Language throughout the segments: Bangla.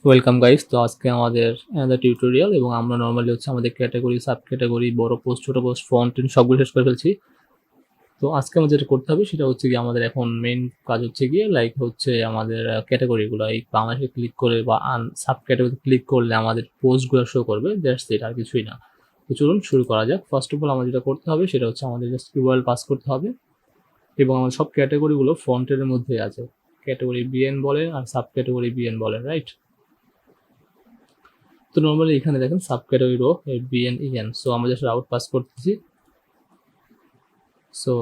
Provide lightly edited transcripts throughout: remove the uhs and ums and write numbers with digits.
Welcome guys. তো আজকে আমাদের টিউটোরিয়াল এবং আমরা নর্মালি হচ্ছে আমাদের ক্যাটাগরি, সাব ক্যাটাগরি, বড় পোস্ট, ছোট পোস্ট, ফন্ট সবগুলো শেষ করে ফেলছি। তো আজকে আমাদের যেটা করতে হবে সেটা হচ্ছে গিয়ে আমাদের এখন মেইন কাজ হচ্ছে গিয়ে লাইক হচ্ছে আমাদের ক্যাটাগরিগুলো এই বাংলাদেশে ক্লিক করে বা সাব ক্যাটাগরি ক্লিক করলে আমাদের পোস্টগুলো শো করবে। দ্যাটস ইট, আর কিছুই না। তো চলুন শুরু করা যাক। ফার্স্ট অফ অল আমাদের যেটা করতে হবে সেটা হচ্ছে আমাদের জাস্ট ইউআরএল পাস করতে হবে এবং আমাদের সব ক্যাটাগরিগুলো ফন্টের মধ্যে আছে। ক্যাটাগরি বিএন বলেন আর সাব ক্যাটাগরি বিএন বলেন, রাইট? তো নর্মালি এখানে দেখেন sub category row BN EN. So আমরা জাস্ট রাউট পাস করতেছি। সো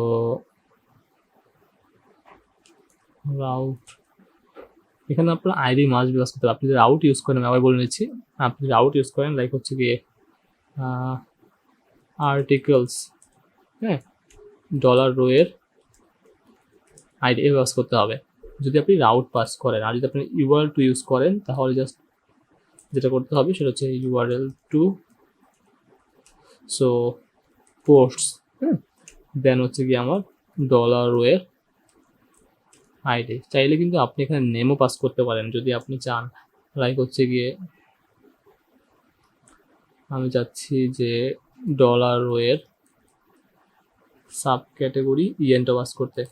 রাউট, এখানে আপনার আইডি মাস্ট বি পাস করতে হবে। আপনি যদি রাউট ইউজ করেন, আমি আবার বলে নিচ্ছি, আপনি রাউট ইউজ করেন লাইক হচ্ছে গিয়ে আর্টিকেলস, হ্যাঁ, ডলার রো এর আইডি পাস করতে হবে যদি আপনি রাউট পাস করেন। আর যদি আপনি ইউআরএল টু ইউজ করেন তাহলে জাস্ট যেটা করতে হবে সেটা হচ্ছে ইউআরএল টু, সো পোস্টস, হ্যাঁ, দেন হচ্ছে গিয়ে আমার ডলার রো এর আইডি। চাইলে কিন্তু আপনি এখানে নেমও পাস করতে পারেন যদি আপনি চান। লাইক হচ্ছে গিয়ে আমি চাচ্ছি যে ডলার রো এর সাব ক্যাটাগরি ইএনটা পাস করতে।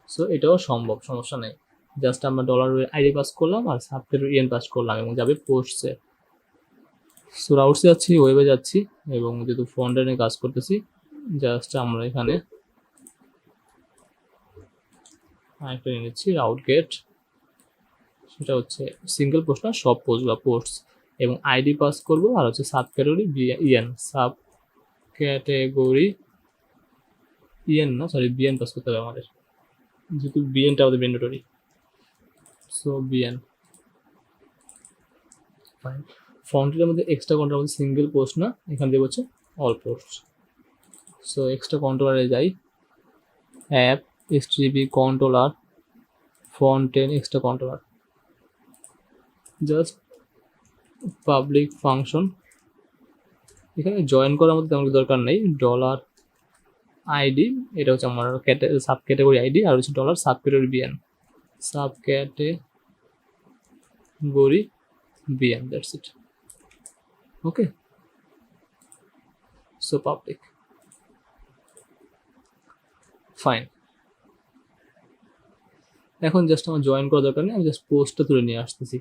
সো এটাও সম্ভব, সমস্যা নেই। জাস্ট আমরা ডলার রো এর আইডি পাস করলাম আর সাব ক্যাটাগরি ইএন পাস করলাম এবং যাবে পোস্টসে। সো রাউটসে যাচ্ছি, ওয়েবে যাচ্ছি এবং যেহেতু ফ্রন্ট এন্ডে কাজ করতেছি জাস্ট আমরা এখানে আরেকটা নিয়ে নিচ্ছি রাউট গেট। সেটা হচ্ছে সিঙ্গেল পোস্ট না, সব পোস্ট বা পোস্টস, এবং আইডি পাস করব আর হচ্ছে sub category EN, sub category EN না, সরি বিএন পাস করতে হবে আমাদের, যেহেতু বিএনটা আমাদের ম্যান্ডেটরি। So BN, fine. ফন্টের মধ্যে এক্সট্রা কন্ট্রোল আমাদের সিঙ্গেল পোস্ট না, এখানে দেবো হচ্ছে অল পোস্ট। সো এক্সট্রা কন্ট্রোলারে যাই, app STB controller frontend extra controller, just public function. এখানে জয়েন করার মধ্যে তেমন দরকার নেই। ডলার আইডি, এটা হচ্ছে আমার সাব ক্যাটাগরি আইডি, আর হচ্ছে dollar sub category BN, sub category BN, that's it. Okay, so public, fine. এখন জাস্ট আমার জয়েন করার দরকার নেই, আমি জাস্ট পোস্টটা তুলে নিয়ে আসতেছি।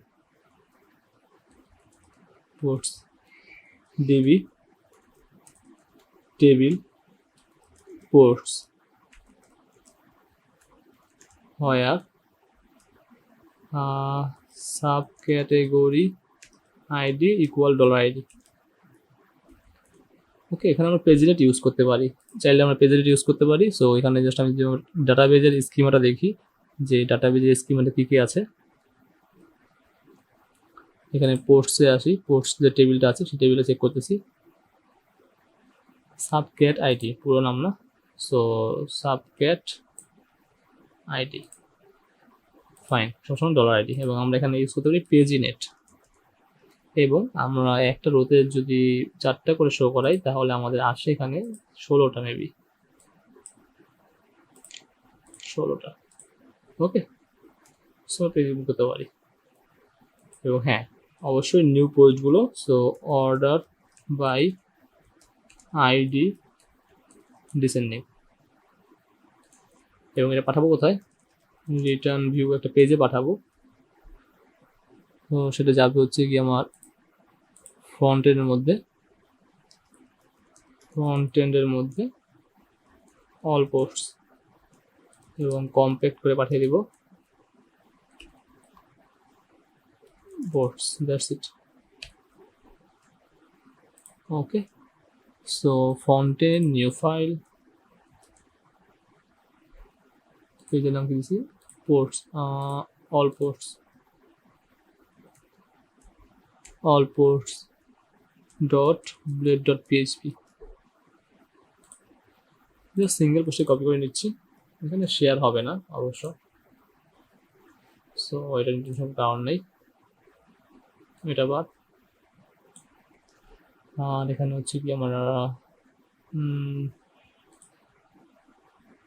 Post DB table posts where sub category ID equal dollar ID. Okay, এখানে আমরা প্রেজেন্ট ইউজ করতে পারি, চাইলে আমরা প্রেজেন্ট ইউজ করতে পারি। সো এখানে জাস্ট আমি যে ডাটাবেজের স্কিমাটা দেখি যে ডাটাবেজের স্কিমাটা কী কী আছে। এখানে পোস্টসে আসি, পোস্ট যে টেবিলটা আছে সেই টেবিলে চেক করতেছি। সাব ক্যাট আইডি, পুরো নাম না, so sub cat ID, fine, সবসময় ডলার আইডি। এবং আমরা এখানে ইউজ করতে পারি পেজিনেট, এবং আমরা একটা রোতে যদি 4টা করে শো করাই তাহলে আমাদের আসে এখানে 16টা, মেবি 16টা। ওকে, সো পেজিং করতে পারি। এবং হ্যাঁ, অবশ্যই নিউ পোস্টগুলো, so order by ID descending, এবং এটা পাঠাবো কোথায়? রিটার্ন ভিউ একটা পেজে পাঠাবো। তো সেটা যাবে হচ্ছে কি আমার ফ্রন্ট এন্ডের মধ্যে, ফ্রন্ট এন্ডের মধ্যে অল পোস্টস, এবং কম্প্যাক্ট করে পাঠিয়ে দিব posts, that's it. Okay, so ফন্টে নিউ ফাইল, পেজের নাম কি দিচ্ছি? Posts, all posts, all posts dot blade dot PHP. Just single পোস্টে কপি করে নিচ্ছি, এখানে শেয়ার হবে না অবশ্য, সো এটা ইন্টেনশন কারণ নেই, এটা বাদ। আর এখানে হচ্ছে কি আমরা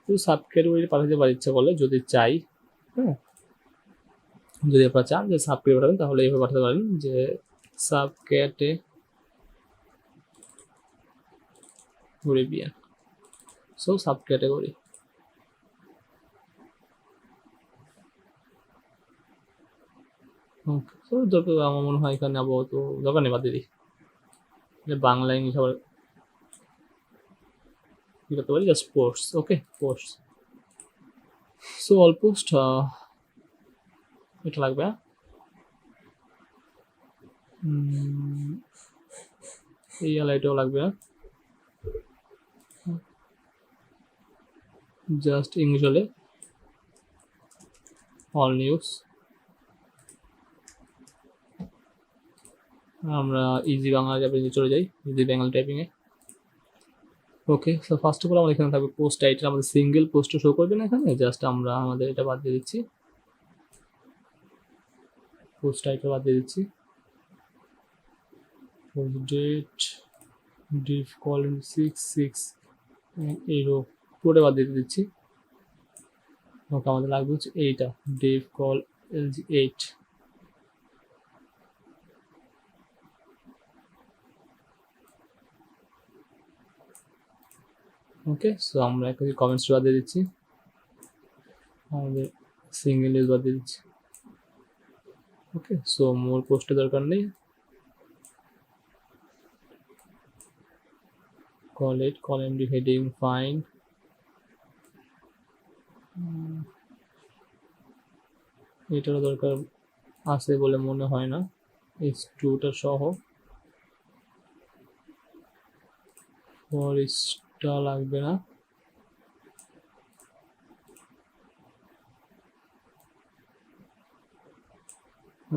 সাব ক্যাটাগরি পাঠাতে পারি ইচ্ছা করলে, যদি চাই। হ্যাঁ, যদি আপনারা চান যে সাব পাঠাবেন তাহলে এইভাবে পাঠাতে পারেন যে sub category BN, so sub category. Okay, so আমার মনে হয় এখানে আপাতত দরকার নেই, বাদ দিয়ে দিই। বাংলা ইংলিশ আবার কি করতে পারি, just post. Okay, post. So all post এটা লাগবে। এই এলাইটাও লাগবে, জাস্ট ইংলিশ হলে অল নিউজ। আমরা ইজি বাংলা টাইপিংয়ে চলে যাই, ইজি বাংলা টাইপিংয়ে। Okay, so first of all আমাদের এখানে থাকবে পোস্ট টাইটেল, আমাদের সিঙ্গেল পোস্টও শো করবে না এখানে, জাস্ট আমরা আমাদের এটা বাদ দিয়ে দিচ্ছি, পোস্ট টাইটেল বাদ দিয়ে দিচ্ছি। ডেট ডিভ কলিং 6 এই রো পুরোটা বাদ দিয়ে দিচ্ছি। ওকে, আমাদের লাগবে হচ্ছে এইটা, ডিভ কল lg 8। ওকে, সো আমরা একটা কমেন্টস বাদ দিয়ে দিচ্ছি, আমাদের সিঙ্গেল ইউজ বাদ দিয়ে দিচ্ছি। ওকে, সো মোর পোস্টের দরকার নেই, call it column heading fine। এটারও দরকার আছে বলে মনে হয় না, h2টা সহ। ফরেস্টটা লাগবে না,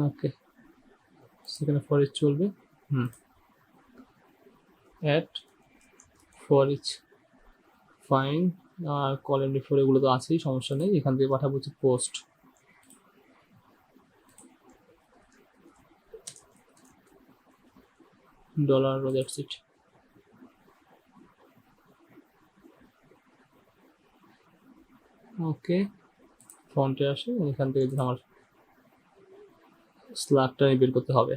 ওকে, সেখানে ফরেস্ট চলবে। অ্যাট ফরেস্ট ফাইন, আর কলাম ফোর এগুলো তো আছেই, সমস্যা নেই। এখান থেকে পাঠাবো হচ্ছে post, dollar, that's it. Okay, ফন্টে আসে, এখান থেকে আমার স্ল্যাগটা বের করতে হবে,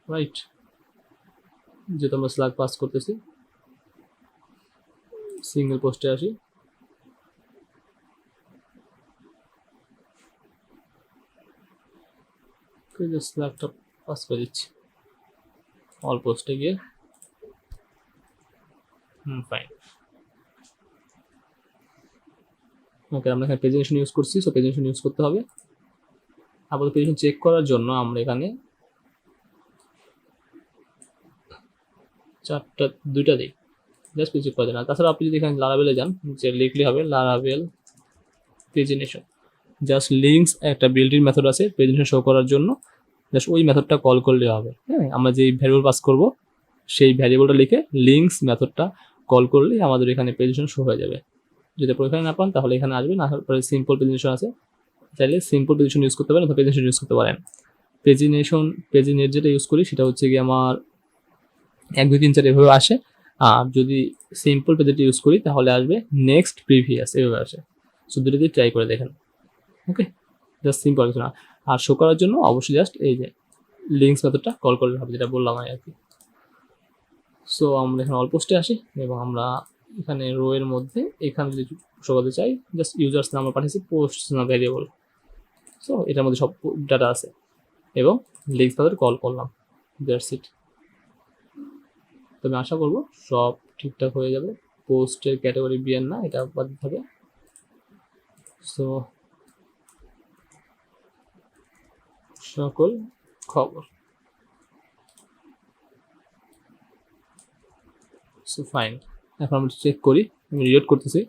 রাইট? যেহেতু আমরা স্ল্যাগ পাস করতেছি, সিঙ্গেল পোস্টে আসি, স্ল্যাগটা পাস করে দিচ্ছি অল পোস্টে গিয়ে। ফাইন। ওকে, আমরা এখানে প্রেজেন্টেশন ইউজ করছি, সো প্রেজেন্টেশন ইউজ করতে হবে। আপাতত প্রেজেন্টেশন চেক করার জন্য আমরা এখানে দুইটা দিই, জাস্ট চেক করা যায় না। তাছাড়া আপনি যদি এখানে লারাভেলে যান, যে লিখলে হবে লারাভেল প্রেজেন্টেশন, জাস্ট লিঙ্কস একটা বিল্ট ইন মেথড আছে প্রেজেন্টেশন শো করার জন্য, জাস্ট ওই মেথডটা কল করলে হবে। হ্যাঁ, আমরা যে ভ্যারিয়েবল পাস করব সেই ভ্যারিয়েবলটা লিখে লিঙ্কস মেথডটা কল করলেই আমাদের এখানে প্রেজেন্টেশন শো হয়ে যাবে। যদি আপনি এখানে না পান তাহলে এখানে আসবেন, আসার পরে সিম্পল প্রেজেন্টেশন আছে, চাইলে সিম্পল প্রেজেন্টেশন ইউজ করতে পারেন অথবা প্রেজেন্টেশন ইউজ করতে পারেন। পেজিনেট যেটা ইউজ করি সেটা হচ্ছে কি আমার 1 2 3 4 এভাবে আসে, আর যদি সিম্পল পেজেট ইউজ করি তাহলে আসবে নেক্সট প্রিভিয়াস, এভাবে আসে। সো দুটো দিয়ে ট্রাই করে দেখেন। ওকে, জাস্ট সিম্পল কিছু না। আর শো করার জন্য অবশ্যই জাস্ট এই যে লিঙ্কস মেথডটা কল করলে হবে, যেটা বললাম আর কি। সো আমরা এখানে অল পোস্টে আসি এবং আমরা এখানে রো এর মধ্যে এখানে যদি শো করতে চাই, জাস্ট ইউজার্স নাম আমরা পাঠিয়েছি, পোস্ট না ভ্যারিয়েবল। সো এটার মধ্যে সব ডাটা আছে এবং লিঙ্কস মেথড কল করলাম, দ্যাটস ইট। তবে আশা করবো সব ঠিকঠাক হয়ে যাবে। পোস্টের ক্যাটাগরি বিএন না, এটা বাদ দিতে হবে। সো সকল খবর, সো ফাইন। এখন আমরা চেক করি, আমি রিড করতেছি।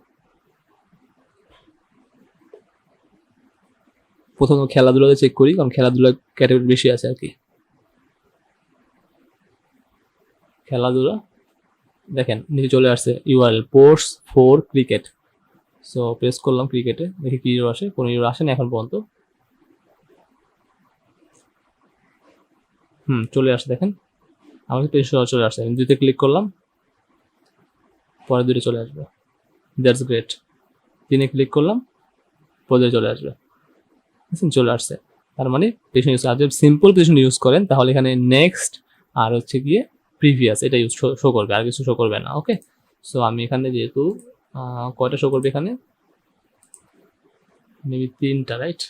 প্রথম খেলাধুলাতে চেক করি, কারণ খেলাধুলা ক্যাটাগরি বেশি আছে আর কি। খেলাধুলা দেখেন নিচে চলে আসছে URL posts for cricket. So press করলাম ক্রিকেটে, দেখি কি ইউরো আসে, কোনো ইউরো আসেনি এখন পর্যন্ত। চলে আসে, দেখেন আমাকে পেজটা চলে আসছে, আমি দুইতে ক্লিক করলাম, পরে দুইটা চলে আসবে, দ্যাটস গ্রেট। 3-এ ক্লিক করলাম, পরে চলে আসবে, চলে আসছে। তার মানে পজিশন ইউজ, আর যদি সিম্পল পজিশন ইউজ করেন তাহলে এখানে নেক্সট আর হচ্ছে গিয়ে প্রিভিয়াস এটা ইউজ শো করবে, আর কিছু শো করবে না। ওকে, সো আমি এখানে যেহেতু কয়টা শো করবে এখানে মেবি 3টা, রাইট?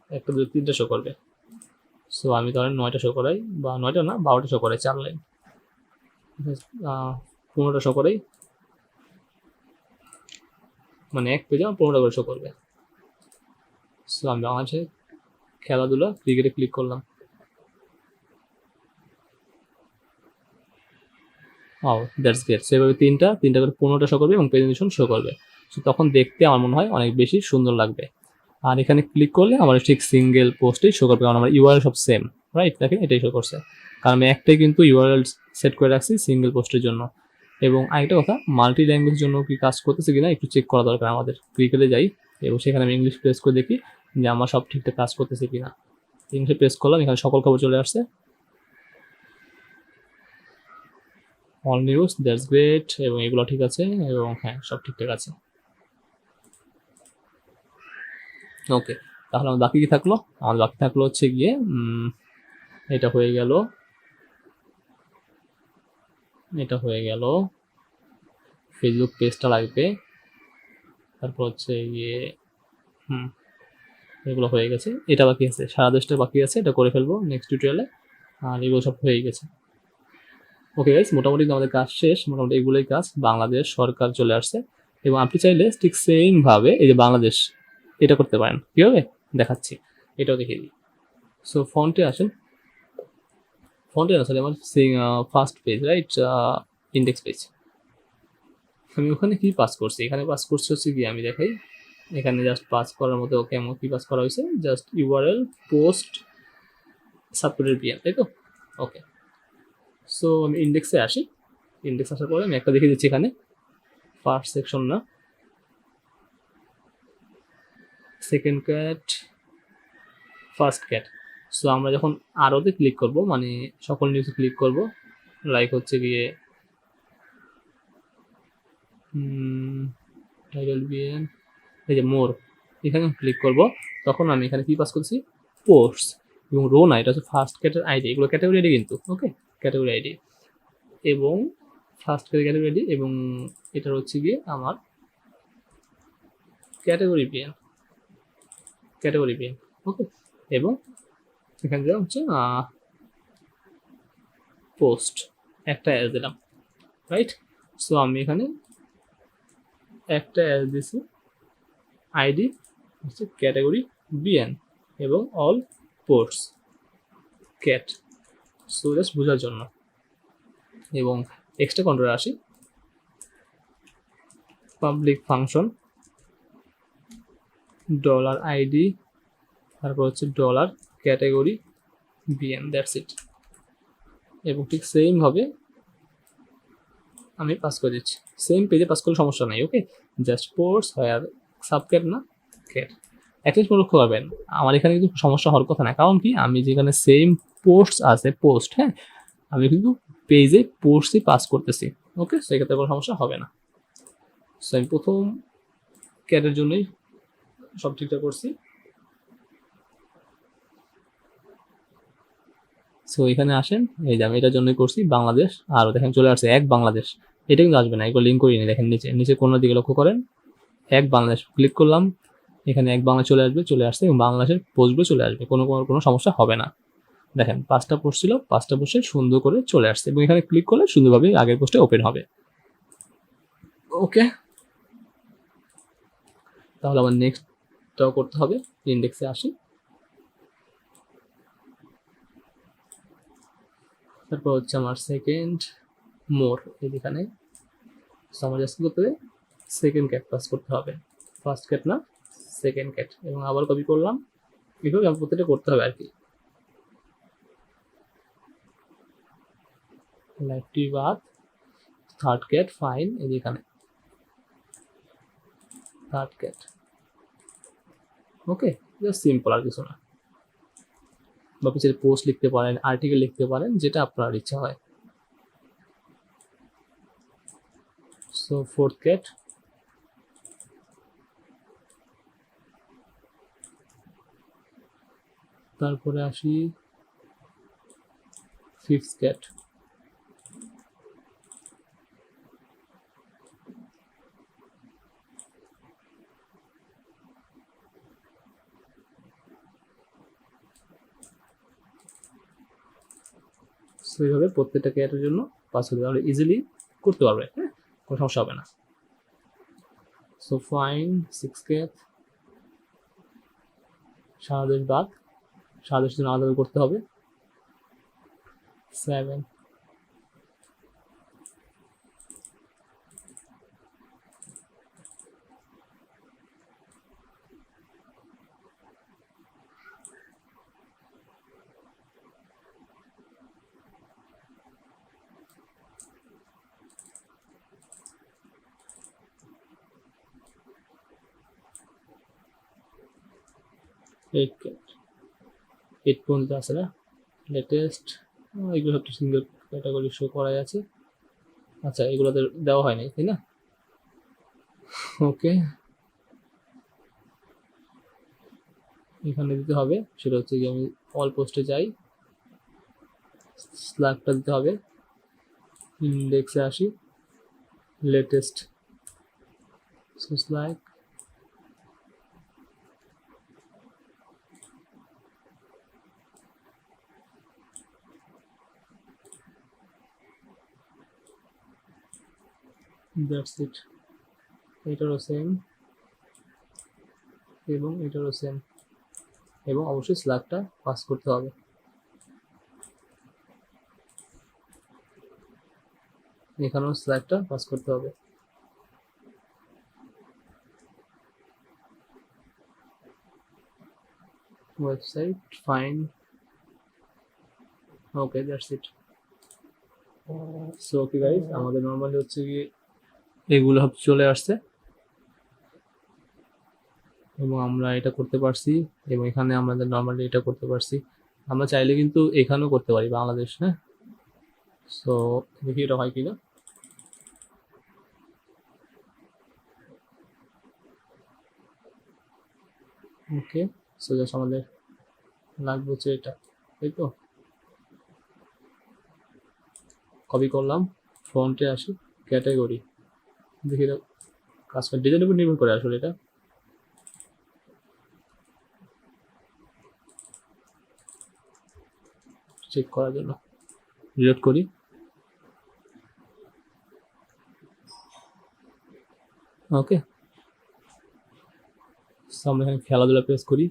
1 2 3টা শো করবে। সো আমি ধরেন 9টা শো করাই, বা 9টা না 12টা শো করাই, 4 লাইন, 15টা শো করাই, মানে এক পেজে আমার 15টা করে শো করবে। সো আমি বাংলাদেশে খেলাধুলা ক্রিকেটে ক্লিক করলাম, দ্যাটস গ্রেট। সো এভাবে তিনটা করে 15টা শো করবে এবং প্রেজেন্টেশন শো করবে। সো তখন দেখতে আমার মনে হয় অনেক বেশি সুন্দর লাগবে। আর এখানে ক্লিক করলে আমার ঠিক সিঙ্গেল পোস্টেই শো করবে, কারণ আমার ইউআরএল সব সেম, রাইট? দেখেন এটাই শো করছে, কারণ আমি একটাই কিন্তু ইউআরএল সেট করে রাখছি সিঙ্গেল পোস্টের জন্য। এবং আরেকটা কথা, মাল্টি ল্যাঙ্গুয়েজের জন্য কি কাজ করতেছে কিনা একটু চেক করা দরকার আমাদের। ক্রিকেটে যাই এবং সেখানে আমি ইংলিশ প্রেস করে দেখি যে আমার সব ঠিকঠাক কাজ করতেছে কিনা। ইংলিশে প্রেস করলাম, এখানে সকল খবর চলে আসছে, অল নিউজ, দ্যাটস গ্রেট, এবং এগুলো ঠিক আছে, এবং হ্যাঁ সব ঠিকঠাক আছে। ওকে, তাহলে আমার বাকি কি থাকলো? আমার বাকি থাকলো হচ্ছে গিয়ে এটা হয়ে গেল, এটা হয়ে গেল, ফেসবুক পেজটা লাগবে, তারপর হচ্ছে গিয়ে এগুলো হয়ে গেছে, এটা বাকি আছে, সারা দেশটা বাকি আছে, এটা করে ফেলবো নেক্সট টিউটোরিয়ালে। আর এগুলো সব হয়ে গেছে। ওকে গাইস, মোটামুটি আমাদের কাজ শেষ, মোটামুটি এগুলোই কাজ। বাংলাদেশ সরকার চলে আসছে, এবং আপনি চাইলে ঠিক সেম ভাবে এই যে বাংলাদেশ এটা করতে পারেন। কিভাবে দেখাচ্ছি, এটাও দেখিয়ে দিই। সো ফন্টে আসেন, ফন্টে আসলে আমার first page, right? Index page. আমি ওখানে কি পাস করছি, এখানে পাস করছি হচ্ছে কি আমি দেখাই, এখানে জাস্ট পাস করার মতো ওকে আমার কি পাস করা হয়েছে, just URL post subtotal PM, তাই তো? ওকে, সো আমি ইন্ডেক্সে আসি, ইন্ডেক্স আসার পরে আমি একটা দেখে দিচ্ছি এখানে ফার্স্ট সেকশন না, second cat, first cat. So আমরা যখন আরোতে ক্লিক করব, মানে সকল নিউজে ক্লিক করব, লাইক হচ্ছে গিয়ে টাইটেল বিএন, এই যে মোর, এখানে ক্লিক করব, তখন আমি এখানে কি পাস করছি, পোস্টস, এবং রো না, এটা হচ্ছে ফার্স্ট ক্যাটের আইডি, এগুলো ক্যাটাগরি আইডি কিন্তু। ওকে, ক্যাটাগরি আইডি, এবং ফার্স্ট ক্যাটাগরি আইডি, এবং এটার হচ্ছে গিয়ে আমার ক্যাটাগরি বিএন, ক্যাটাগরি বিএন। ওকে, এবং এখানে দিলাম হচ্ছে পোস্ট, একটা অ্যাড দিলাম, রাইট? সো আমি এখানে একটা অ্যাড দিছি, আইডি হচ্ছে ক্যাটাগরি বিএন, এবং all posts cat. So just বোঝার জন্য। এবং এক্সট্রা কন্ট্রোলে আসি, পাবলিক ফাংশন ডলার আইডি, তারপর হচ্ছে dollar category BN, that's it. এবং ঠিক সেম ভাবে আমি পাস করে দিচ্ছি, সেম পেজে পাস করলে সমস্যা নাই। ওকে, জাস্ট পোস্টস হয়, আর সাবক্যাট না ক্যাট। অ্যাটলিস্ট লক্ষ্য করবেন আমার এখানে কিন্তু সমস্যা হওয়ার কথা না, কারণ কি আমি যেখানে সেম পোস্ট আছে, পোস্ট, হ্যাঁ আমি কিন্তু পেজে পোস্টই পাস করতেছি। ওকে, সেক্ষেত্রে কোনো সমস্যা হবে না। সো আমি প্রথম ক্যাটের জন্যই সব ঠিকঠাক করছি। সো এখানে আসেন, এই যে আমি এটার জন্যই করছি বাংলাদেশ, আর দেখেন চলে আসছে এক বাংলাদেশ, এটা কিন্তু আসবে না, এগুলো লিঙ্ক করিনি। দেখেন নিচে নিচে কোন দিকে লক্ষ্য করেন, এক বাংলাদেশ ক্লিক করলাম, এখানে এক বাংলা চলে আসবে, চলে আসছে, এবং বাংলাদেশের পোস্টগুলো চলে আসবে, কোনো সমস্যা হবে না। দেখেন 5টা পোস্ট ছিল, 5টা পোস্টে সুন্দর করে চলে আসছে, এবং এখানে ক্লিক করলে সুন্দরভাবে আগের পোস্টে ওপেন হবে। ওকে, তাহলে আমার নেক্সটটাও করতে হবে, ইন্ডেক্সে আসি, তারপর হচ্ছে আমার সেকেন্ড মোর, এখানে আমার জাস্ট করতে হবে সেকেন্ড ক্যাট পাস করতে হবে, ফার্স্ট ক্যাট না, সেকেন্ড ক্যাট, এবং আবার কপি করলাম, এইভাবে আমার প্রত্যেকটা করতে হবে আর কি। লাইভটি বাদ, থার্ড ক্যাট, ফাইন, এখানে থার্ড ক্যাট। ওকে, জাস্ট সিম্পল, আর কিছু না। বা পিছিয়ে পোস্ট লিখতে পারেন, আর্টিকেল লিখতে পারেন, যেটা আপনার ইচ্ছা হয়। সো ফোর্থ ক্যাট, তারপরে আসি ফিফথ ক্যাট। এইভাবে প্রত্যেকটা ক্যাটের জন্য পাসওয়ার্ড তাহলে ইজিলি করতে পারবে, হ্যাঁ, কোনো সমস্যা হবে না। সো ফাইন 6 ক্যাট, সারা দেশ বাদ, সারা দেশের জন্য আলাদা করতে হবে 7। এইট ক্যাট, 8 পর্যন্ত আছে না, লেটেস্ট এগুলো সব সিঙ্গেল ক্যাটাগরি শো করাই আছে। আচ্ছা এগুলোতে দেওয়া হয় নাই তাই না, ওকে। এখানে দিতে হবে সেটা হচ্ছে কি আমি অল পোস্টে যাই, স্ল্যাগটা দিতে হবে, ইন্ডেক্সে আসি, লেটেস্ট স্ল্যাগ, দ্যাটস ইট। এটারও সেম এবং এটারও সেম, এবং অবশ্যই স্ল্যাগটা পাস করতে হবে। এখানেও স্ল্যাগটা পাস করতে হবে। Website fine, okay that's it. So okay guys, আমাদের নর্মালি হচ্ছে কি এগুলো চলে আসছে এবং আমরা এটা করতে পারছি, এবং এখানে আমাদের নর্মালি এটা করতে পারছি। আমরা চাইলে কিন্তু এখানেও করতে পারি বাংলাদেশ, হ্যাঁ। সো দেখি এটা হয় কিনা। ওকে, সো জাস্ট আমাদের লাগবে হচ্ছে এটা, তাই তো। কপি করলাম, ফ্রন্টে আসি, ক্যাটাগরি, দেখি এটা কাজ করে, ডিজাইনের উপর নির্ভর করে আসলে এটা। চেক করার জন্য রিলোড করি, ওকে। আমরা এখানে খেলাধুলা প্রেস করি,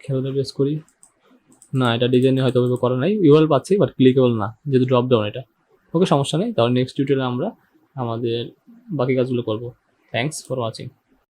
খেলাধুলা প্রেস করি, না এটা ডিজাইনে হয়তো ওইভাবে করা নাই, ইউআরএল পাচ্ছি বাট ক্লিকেবল না যেহেতু ড্রপ ডাউন এটা। ওকে সমস্যা নেই, তাহলে নেক্সট টিউটোরিয়ালে আমরা আমাদের বাকি কাজগুলো করবো। Thanks for watching.